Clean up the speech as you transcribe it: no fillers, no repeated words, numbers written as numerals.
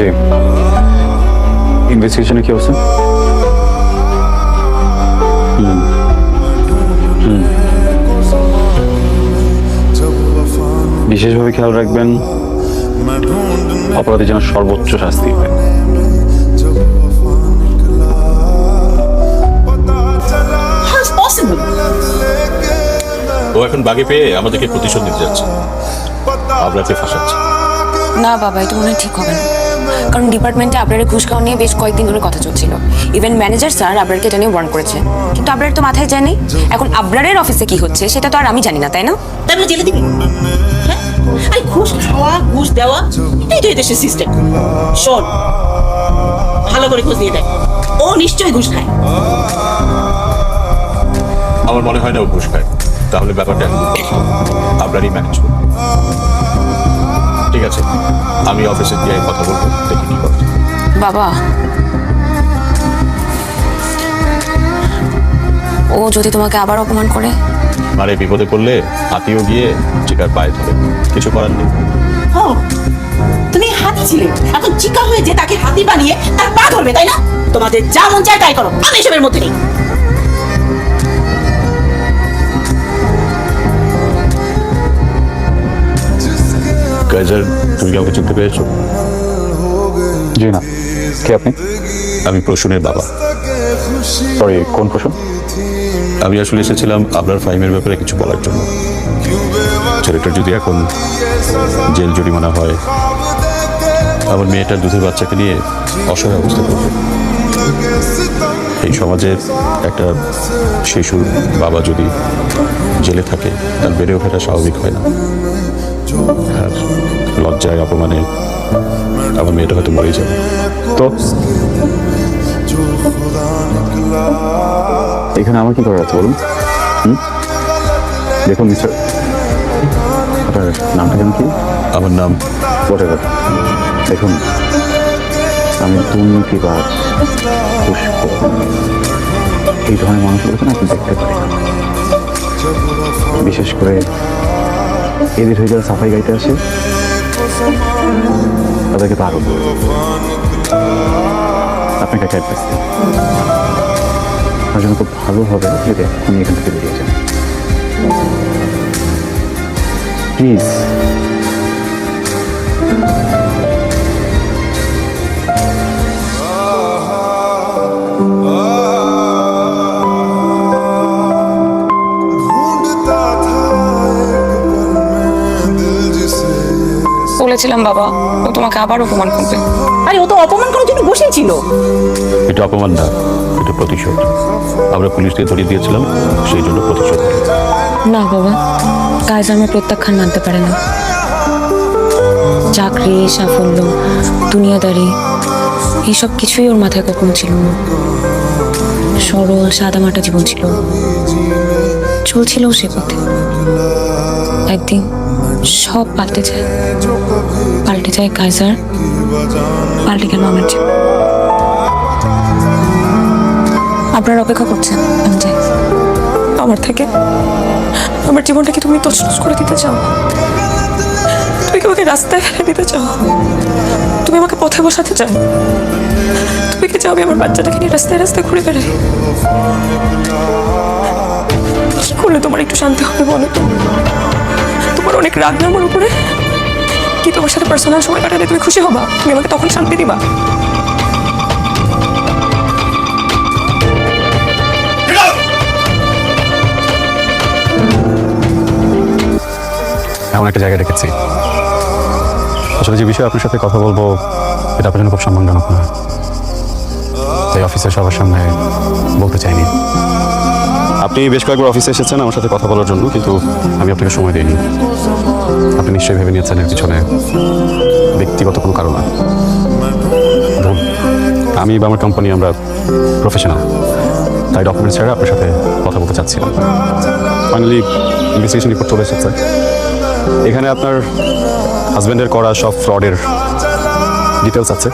জি, ইনভেস্টিগেশনে কি হচ্ছে? বিশেষভাবে খেয়াল রাখবেন অপরাধী যেন সর্বোচ্চ শাস্তি পায়। ও এখন বাগে পেয়ে আমাদেরকে প্রতিশোধ নিতে যাচ্ছে, আপনাকে ফাঁসাচ্ছে। না বাবা, এটা মনে হয় ঠিক হবে না, কারণ ডিপার্টমেন্টে আবরারের ঘুষ খাওয়া নিয়ে বেশ কয়েকদিন ধরে কথা চলছিল। ইভেন ম্যানেজার স্যার আবরারকে এটা নিয়ে ওয়ার্ন করেছে, কিন্তু আবরারের তো মাথায় যায়নি। এখন আবরারের অফিসে কি হচ্ছে সেটা তো আর আমি জানি না, তাই না? তাই বলে জেলে দিবি? হ্যাঁ, আরে ঘুষ খাওয়া ঘুষ দেওয়া এটাই তো এদেশের সিস্টেম। শোন, ভালো করে খোঁজ নিয়ে দেখ, ও নিশ্চয়ই ঘুষ খায়। আমার মনে হয় না ও ঘুষ খায়, তাহলে ব্যাপারটা আপনারই ম্যানেজ করুন। ঠিক আছে, আমি অফিসে গিয়ে কথা বলবো, দেখি কি করছে। বাবা, ও যদি তোমাকে আবার অপমান করে? আরে বিপদে পড়লে হাতিও গিয়ে চিকার পায়ে ধরে, কিছু করার নেই। ও, তুমি হাতি ছিলে, এখন চিকা হয়ে যে তাকে হাতি বানিয়ে তার পা ধরবে, তাই না? তোমাদের যা মন চায় তাই করো, আমি এসবের মধ্যে নেই। কাইজার, তুমি কাউকে চিনতে পেরেছো? জি না। কে আপনি? আমি প্রসূনের বাবা। সরি, কোন প্রশ্ন? আমি আসলে এসেছিলাম আপনার ফাইমের ব্যাপারে কিছু বলার জন্য। ছেলেটার যদি এখন জেল জরিমানা হয়, আমার মেয়েটার দুধের বাচ্চাকে নিয়ে অসহায় অবস্থা করবে। এই সমাজের একটা শিশুর বাবা যদি জেলে থাকে, তার বেড়ে ওঠাটা স্বাভাবিক হয় না। আর লজ্জায় অপমানে আমার মেয়েটা হয়তো মরে যাবে। তো এখানে আমার কি করার আছে বলুন? দেখুন মিস্টার, আপনার নামটা কেন কি? আমার নাম হোয়াটএভার। দেখুন, আমি দুর্নীতিবাজ, পুষ্প, এই ধরনের মানুষগুলোকে না আপনি দেখতে পারি না। বিশেষ করে এদের হয়ে যারা সাফাই গাইতে আসে, তাদেরকে তো আরো আপনাকে একটা অ্যাডভাইস দিই, আমার জন্য খুব ভালো হবে যদি আপনি এখান থেকে বেরিয়ে যান প্লিজ। বলেছিলাম বাবা, ও তোমাকে আবার অপমান করবে। আরে ও তো অপমান করার জন্য বসেছিল। এটা অপমান না, এটা প্রতিশোধ। আমরা পুলিশ দিয়ে ধরিয়ে দিয়েছিলাম, সেই জন্য প্রতিশোধ। না বাবা, কাজ আমার প্রত্যাখ্যান মানতে পারে না। চাকরি, সাফল্য, দুনিয়াদারি, এইসব কিছুই ওর মাথায় কখনো ছিল না। সরল সাদামাটা জীবন ছিল, চলছিল সে পথে। একদিন সব পাল্টে যায়, পাল্টে যায় কাইজার, পাল্টে গেল আমার জীবন। আপনার অপেক্ষা করছেন, আমি যাই। আমার থেকে আমার জীবনটাকে তুমি তছনছ করে দিতে চাও? তুমি কি আমাকে রাস্তায় ফেলে দিতে চাও? তুমি আমাকে পথে বসাতে চাও? তুমি কি চাও আমি আমার বাচ্চাটাকে নিয়ে রাস্তায় রাস্তায় ঘুরে বেড়াই? কি করলে তোমার একটু শান্তি হবে বলো তো? তোমার অনেক রাগ না আমার উপরে? কি তোমার সাথে পার্সোনাল সময় কাটালে তুমি খুশি হবা? তুমি আমাকে তখন শান্তি দিবা? এমন একটা জায়গায় রেখেছি, আসলে যে বিষয়ে আপনার সাথে কথা বলবো এটা আপনার জন্য খুব সম্মানজনক না, তাই অফিসের সবার সামনে বলতে চাইনি। আপনি বেশ কয়েকবার অফিসে এসেছেন আমার সাথে কথা বলার জন্য, কিন্তু আমি আপনাকে সময় দিইনি। আপনি নিশ্চয়ই ভেবে নিয়েছেন এর পিছনে ব্যক্তিগত কোনো কারণ আছে। ভুল। আমি বা আমার কোম্পানি আমরা প্রফেশনাল, তাই ডকুমেন্টস ছাড়া আপনার সাথে কথা বলতে চাচ্ছিলাম। ফাইনালি ইনভেস্টিগেশন রিপোর্ট চলে এসেছে। এখানে আপনার হাজব্যান্ডের করা সব ফ্রডের ডিটেলস আছে।